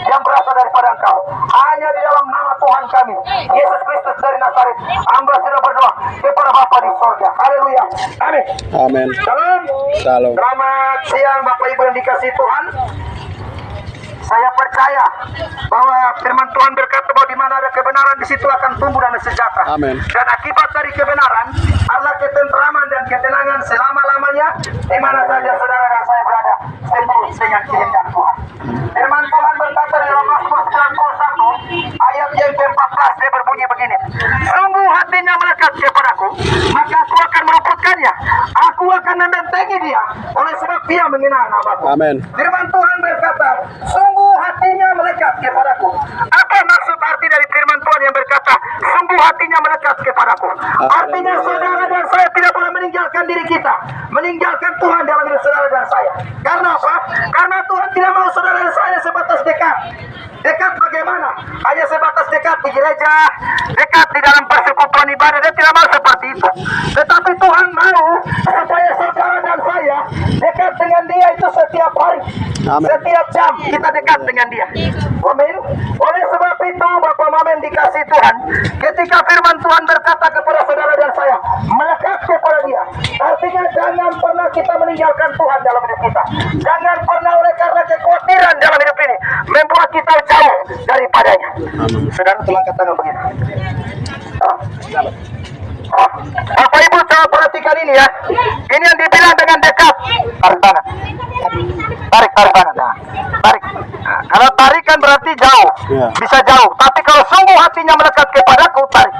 yang berasal daripada Engkau. Hanya di dalam nama Tuhan kami, Yesus Kristus dari Nazaret, hamba sudah berdoa kepada Bapa di sorga. Haleluya. Amin. Amin. Shalom. Shalom. Selamat siang Bapak Ibu yang dikasihi Tuhan. Saya percaya bahwa firman Tuhan berkata bahwa di mana ada kebenaran di situ akan tumbuh damai sejahtera. Amin. Dan akibat dari kebenaran adalah ketentraman dan ketenangan selama-lamanya di mana saja saudara dan saya berada, seturut dengan kehendak Tuhan. Firman Tuhan berkata di dalam Mazmur 91 ayat yang ke-14, dia berbunyi begini. Sungguh hatinya melekat kepadaku, maka aku akan meluputkannya. Aku akan membentengi dia, oleh sebab dia mengenal namaku. Amin. Firman Tuhan berkata, sungguh hatinya melekat kepadaku. Apa maksud arti dari firman Tuhan yang berkata, sungguh hatinya melekat kepadaku? Artinya saudara dan saya tidak boleh meninggalkan diri kita, meninggalkan Tuhan dalam hidup saudara dan saya. Karena apa? Karena Tuhan tidak mau saudara dan saya sebatas dekat. Dekat bagaimana? Hanya sebatas dekat di gereja, dekat di dalam persekutuan ibadah. Dia tidak mau seperti itu. Tetapi Tuhan mau supaya saudara dan saya dekat dengan dia itu setiap hari. Amin. Setiap jam kita dekat dengan dia. Amin. Oleh sebab itu Bapak Mama yang dikasih Tuhan, ketika firman Tuhan berkata kepada saudara dan saya, melekat kepada dia, artinya jangan pernah kita meninggalkan Tuhan dalam hidup kita. Jangan pernah oleh karena kekhawatiran dalam hidup ini membuat kita jauh daripadanya. Amin. Saudara terangkat tangan begini. Bapak Ibu coba perhatikan ini ya. Ini yang dibilang dengan dekat. Tarik tangan. Tarik tangan. Nah, tarik. Nah, kalau tarik kan berarti jauh. Ya. Bisa jauh. Tapi kalau sungguh hatinya melekat kepadaku, tarik.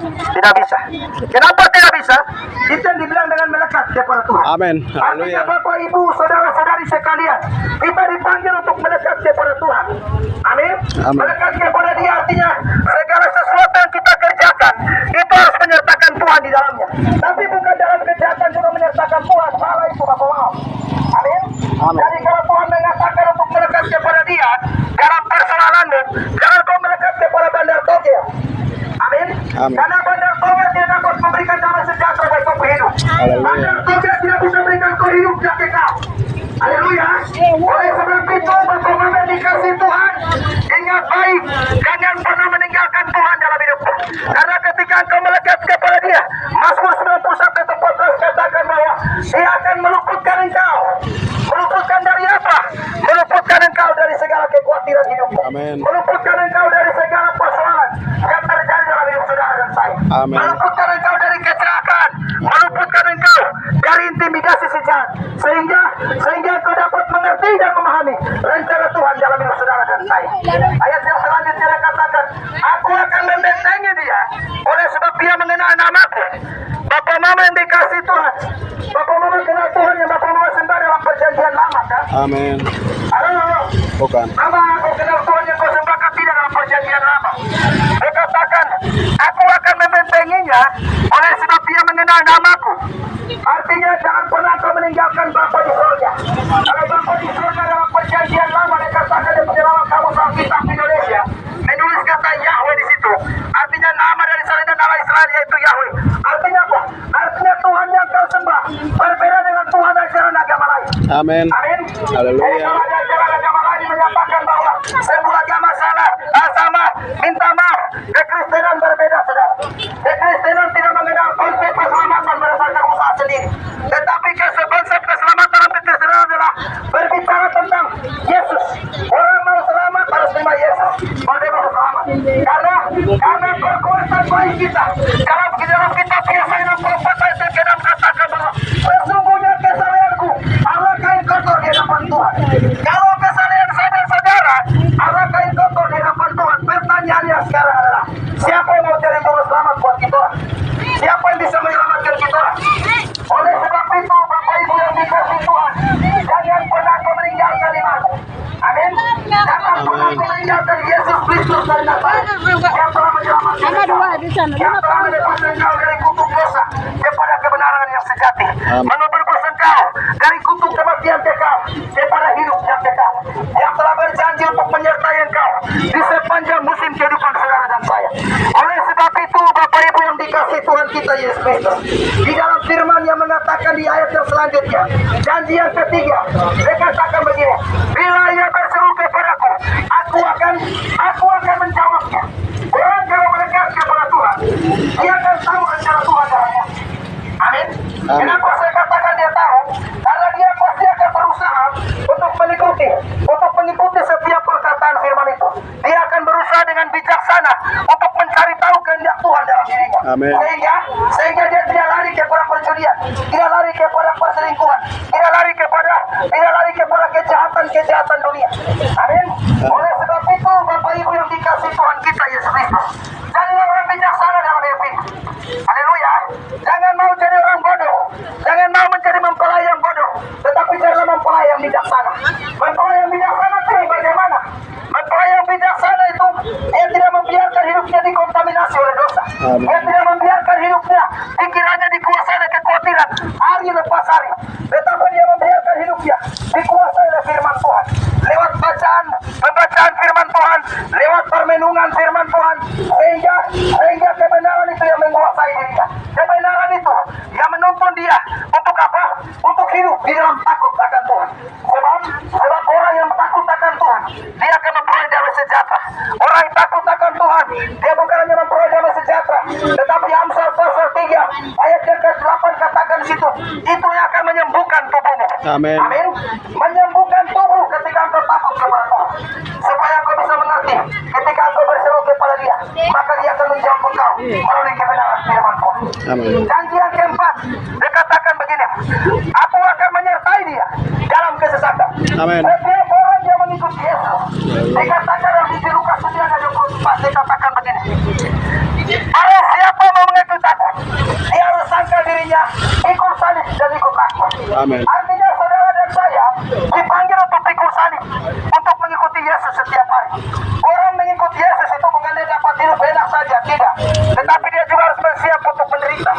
Tidak bisa. Kenapa tidak bisa? Itu yang dibilang dengan melekat kepada Tuhan. Amin. Artinya Haleluya. Bapak Ibu, saudara-saudari sekalian, kita dipanggil untuk melekat kepada Tuhan. Amin. Amin. Melekat kepada Dia artinya segala sesuatu yang kita kerjakan itu harus menyertakan Tuhan di dalamnya. Tapi bukan dalam kejahatan juga menyertakan Tuhan. Salah itu Bapak mau. Amin. Amin. Jadi kalau Tuhan mengatakan untuk melekat kepada Dia dalam persoalanmu, jangan kau melekat kepada bandar toge. Amin. Amin. Karena bandar toge tidak dapat memberikan damai sejahtera bagi kau hidup. Haleluya. Bandar toge tidak bisa memberikan kau hidup yang kekal. Haleluya. Oleh sebab itu Bapak Mama dikasih Tuhan, ingat baik, jangan pernah meninggalkan Tuhan dalam hidupmu. Karena ketika engkau melekat kepada Dia, Mazmur 91:14 katakan bahwa Dia akan meluputkan engkau. Meluputkan dari apa? Meluputkan engkau dari segala kekhawatiran hidupmu. Amin. Meluputkan engkau dari segala persoalan yang terjadi dalam hidup saudara dan saya. Amin. Meluputkan engkau dari kecelakaan. Meluputkan engkau dari intimidasi sejahat. Sehingga engkau dapat mengerti dan memahami rencana Tuhan dalam hidup saudara dan saya. Ayat yang selanjutnya dia katakan, aku akan membentengi dia, oleh sebab dia mengenal namaku. Bapak Mama yang dikasih Tuhan, Bapak Mama kenal Tuhan yang Bapak Mama sembah dalam perjanjian lama kan? Amin. Halo. Bukan. Mama, kau kenal Tuhan yang kau sembahkan tidak dalam perjanjian lama. Dia katakan, aku akan membentenginya, oleh sebab dia mengenal namaku. Artinya jangan pernah kau meninggalkan Bapa di surga. Kalau Bapa di surga dalam perjanjian lama, dia katakan dia penyelamat kamu dalam kitab Indonesia, menulis kata Yahweh di situ. Artinya nama dari salinan nama Israel yaitu Yahweh. Artinya apa? Artinya Tuhan yang kau sembah berbeda dengan Tuhan ajaran agama lain. Amin. Amin. Haleluya. Ajaran agama lain menyatakan bahwa semua agama salah, sama, minta maaf. Kekristenan berbeda, saudara. Kekristenan tidak mengenal konsep keselamatan berdasarkan usaha sendiri. Tetapi konsep keselamatan dalam kekristenan adalah berbicara tentang Yesus. Orang mau selamat harus terima Yesus. Pada mau selamat. Karena perkuatan baik kita dalam kitab Yesaya 64 ayat 6 katakan bahwa sesungguhnya kesalehanku adalah kain kotor di hadapan Tuhan. Kalau kesalehan saya dan saudara adalah kain kotor di hadapan Tuhan, pertanyaannya sekarang adalah siapa yang mau cari juru selamat buat kita? Siapa yang bisa menyelamatkan kita? Oleh sebab itu Bapak Ibu yang dikasih Tuhan, jangan pernah kau meninggalkan imanmu. Amin. Jangan pernah kau meninggalkan Yesus Kristus dari Nazaret yang telah menyelamatkan engkau, yang telah melepaskan engkau dari kutuk dosa kepada kebenaran yang sejati, menebus engkau dari kutuk kematian kekal kepada hidup yang kekal, yang telah berjanji untuk menyertai engkau di sepanjang musim kehidupan saudara dan saya. Oleh sebab itu Bapak Ibu yang dikasih Tuhan kita Yesus Kristus, di dalam firman yang mengatakan di ayat yang selanjutnya, janji yang ketiga, dia katakan begini, bila ia berseru kepadaku, aku Dan aku akan menjawabnya. Orang kalau mendekat kepada Tuhan, dia akan tahu rencana Tuhan dalamnya. Amin. Kenapa saya katakan dia tahu? Karena dia pasti akan berusaha untuk mengikuti setiap perkataan firman itu. Dia akan berusaha dengan bijaksana untuk mencari tahu kehendak Tuhan dalam dirinya. Amin. Sehingga dia tidak lari kepada perjudian, tidak lari kepada perselingkuhan, tidak lari kepada kejahatan dunia. Amin. Oleh sebab itu, Bapak Ibu yang dikasihi Tuhan kita Yesus Kristus, jadilah orang bijaksana dalam hidup ini. Haleluya. Jangan mau jadi orang bodoh, jangan mau menjadi mempelai yang bodoh, tetapi jadilah mempelai yang bijaksana. Mempelai yang bijaksana itu bagaimana? Mempelai yang bijaksana itu dia tidak membiarkan hidupnya dikontaminasi oleh dosa. Dia tidak membiarkan hidupnya pikirannya dikuasai oleh kekhawatiran hari lepas hari, tetapi dia membiarkan hidupnya dikuasai oleh firman Tuhan. Lewat pembacaan firman Tuhan, lewat permenungan firman Tuhan, sehingga kebenaran itu yang menguasai dirinya. Kebenaran itu yang menuntun dia untuk apa? Untuk hidup di dalam takut akan Tuhan. Sebab orang yang takut akan Tuhan, dia akan memperoleh damai sejahtera. Orang yang takut akan Tuhan, dia bukan hanya memperoleh damai sejahtera, tetapi Amsal pasal 3 ayat yang ke-8 katakan di situ, itu yang akan menyembuhkan tubuhmu. Amin. Amin. Menyembuhkan tubuh ketika engkau takut kepada Tuhan, supaya engkau bisa mengerti ketika engkau berseru kepada Dia, maka Dia akan menjawab engkau melalui kebenaran firman Tuhan. Amin. Janji yang keempat, dikatakan begini, aku akan menyertai dia dalam kesesatan. Amin. Setiap orang yang mengikuti Yesus, dikatakan dalam Injil Lukas 9 ayat 24, dikatakan begini, barang siapa mau mengikuti aku, dia harus sangkal dirinya, ikut salib dan ikut aku. Amin. Artinya saudara dan saya dipanggil untuk ikut salib, untuk mengikuti Yesus setiap hari. Orang mengikuti Yesus itu bukan dia dapat hidup enak saja, tidak, tetapi dia juga harus bersiap untuk menderita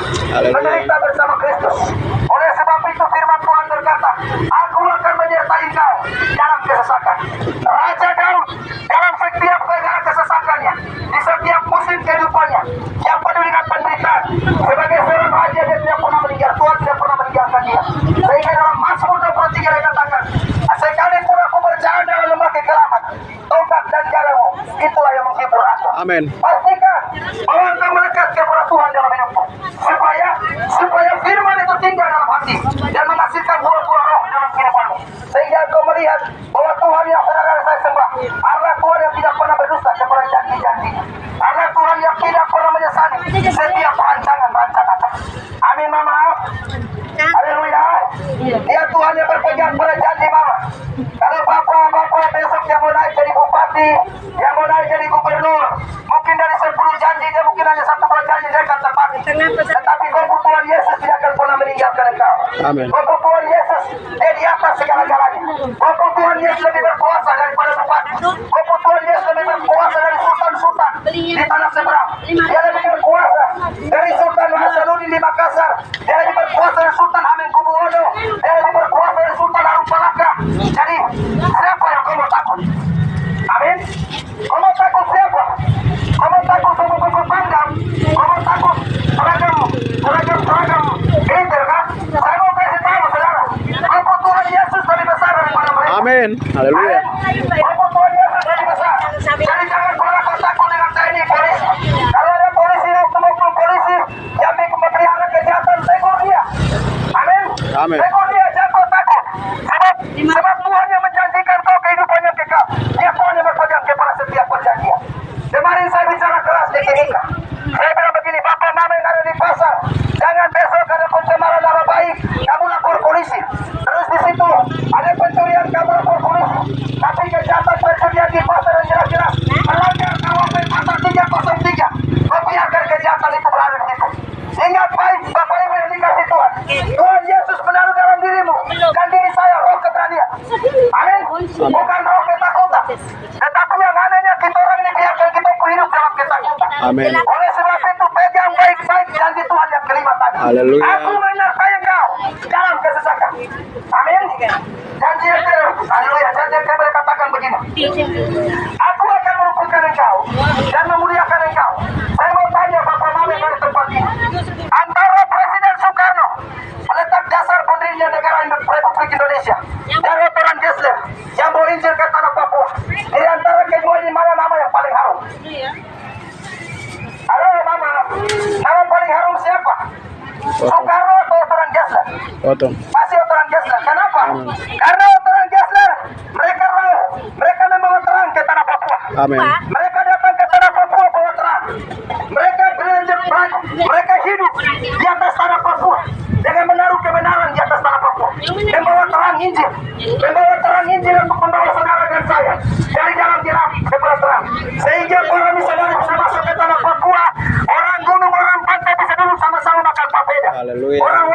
bersama Kristus. Oleh sebab itu firman Tuhan berkata, aku akan menyertai engkau dalam kesesakan. Raja Daud dalam setiap segala kesesakannya, di setiap musim kehidupannya, yang peduli dengan penderitaan, sebagai seorang raja dia tidak pernah meninggal, Tuhan tidak pernah meninggalkan dia. Sehingga dalam Mazmur 23 dia katakan, sekalipun aku berjalan dalam lembah kegelapan, tongkat dan garamu itulah yang menghibur aku. Amin. Pastikan bahwa engkau melekat kepada Tuhan dalam hidupmu, supaya firman itu tinggal dalam hati dan menghasilkan buah-buah roh dalam kehidupanmu, sehingga engkau melihat bahwa Tuhan yang saudara saya sembah adalah Tuhan yang tidak pernah berdusta kepada janji-janjinya, adalah Tuhan yang tidak pernah menyesali setiap rancangan-rancangan. Amin, Mama. Haleluya. Dia Tuhan yang berpegang pada janji Mama. Kalau Bapak besok yang mau naik jadi bupati, yang mau naik jadi gubernur, mungkin dari 10 janji dia mungkin hanya 1-2 janji dia akan tepati. Tetapi kau Tuhan Yesus tidak akan pernah meninggalkan engkau. Amin. Kau Tuhan Yesus dia di atas segala-galanya. Kau Tuhan Yesus lebih berkuasa daripada bupati. Kau Tuhan Yesus lebih berkuasa dari sultan-sultan di tanah seberang. Dia lebih berkuasa dari Sultan Hasanuddin di Makassar. Dia lebih berkuasa dari Sultan Hamengkubuwono. Dia lebih berkuasa dari Sultan Arumpalaka. Jadi siapa yang kau mau takut? Amin. Kau mau takut siapa? Kau mau takut sama Bapak Pangdam? Kau mau takut seragam leader kan? Saya mau kasih tahu saudara, Bapak Tuhan Yesus lebih besar daripada mereka. Amin. Haleluya. Bapak Tuhan Yesus lebih besar. Jadi jangan pernah kau takut dengan TNI polisi. Kalau ada polisi yang oknum polisi yang memelihara kejahatan, tegur dia. Amin. Amin. Tegur dia, jangan kau takut. Sebab Tuhan yang menjanjikan kau kehidupan yang kekal. Dia Tuhan yang berpegang kepada setiap perjanjian. Kemarin saya bicara keras di Timika. Saya bilang begini, Bapak Mama yang ada di pasar, jangan besok ada pencemaran nama baik, kamu lapor polisi. Terus di situ ada pencurian, kamu lapor polisi. Tapi kejahatan pencurian di pasar yang jelas-jelas melanggar KUHP pasal 303. Kau biarkan kejahatan itu berada di situ. Ingat baik, Bapak Ibu yang dikasih Tuhan. Tuhan Yesus menaruh dalam dirimu dan diri saya roh keberanian. Amin. Bukan roh ketakutan. Tetapi yang anehnya kita orang ini biarkan kita hidup dalam ketakutan. Amin. Oleh sebab itu pegang baik-baik janji Tuhan yang kelima tadi. Haleluya. Aku menyertai engkau dalam kesesakan. Amin. Janji yang haleluya. Janji yang berkatakan begini. Aku akan merupakan engkau dan memuliakan engkau. Saya mau tanya Bapak Mama dari tempat ini. Antara Presiden Soekarno meletak dasar pendirinya negara Republik Indonesia dan Veteran Gessler yang bawa Injil ke tanah Papua. Di antara kedua ini mana Soekarno atau Otoran Gesler? Otong. Masih Otoran Gesler. Kenapa? Karena Otoran Gesler mereka membawa terang ke tanah Papua. Amin. Mereka datang ke tanah Papua bawa terang. Mereka belajar, mereka hidup di atas tanah Papua dengan menaruh kebenaran di atas tanah Papua. Membawa terang Injil, membawa terang Injil untuk membawa saudara dan saya dari dalam gelap kepada terang. Sehingga para misionari bisa masuk ke tanah Papua. Orang gunung, orang pantai bisa duduk sama-sama makan papeda. Haleluya. Orang